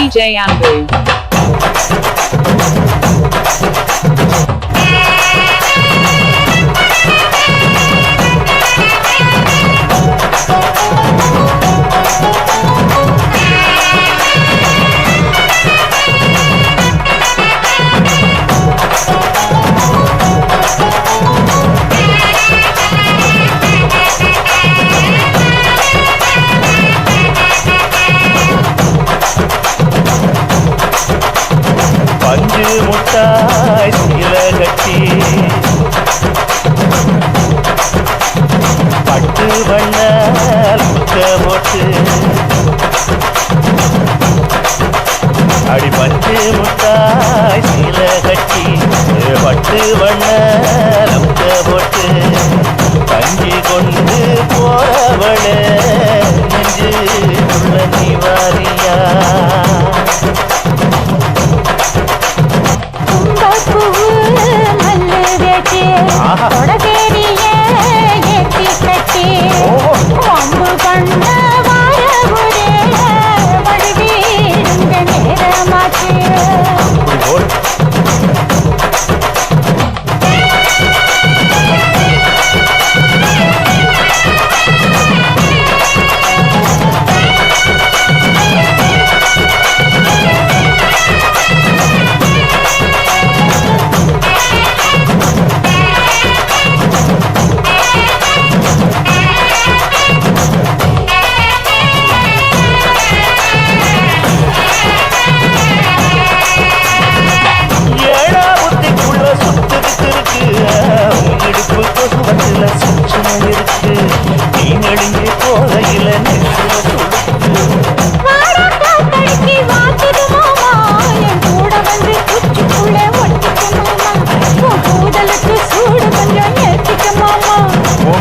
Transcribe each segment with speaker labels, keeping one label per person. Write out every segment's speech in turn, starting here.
Speaker 1: DJ Ambu.
Speaker 2: பஞ்சு முட்டாய் சீல கட்டி பட்டு வண்ண முத்த போட்டு அடி பஞ்சு முட்டாய் சீல கட்டி பட்டு வண்ண முத்த போட்டு கஞ்சி கொண்டு போறவள நெஞ்சு உள்ள நிவாரியா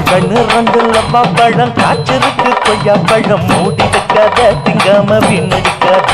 Speaker 2: கண்ணு ரங்குல பழம் காய்ச்சிருக்கு கொய்யா பழம் மூடி வைக்காத திங்காம பின்னடிக்காத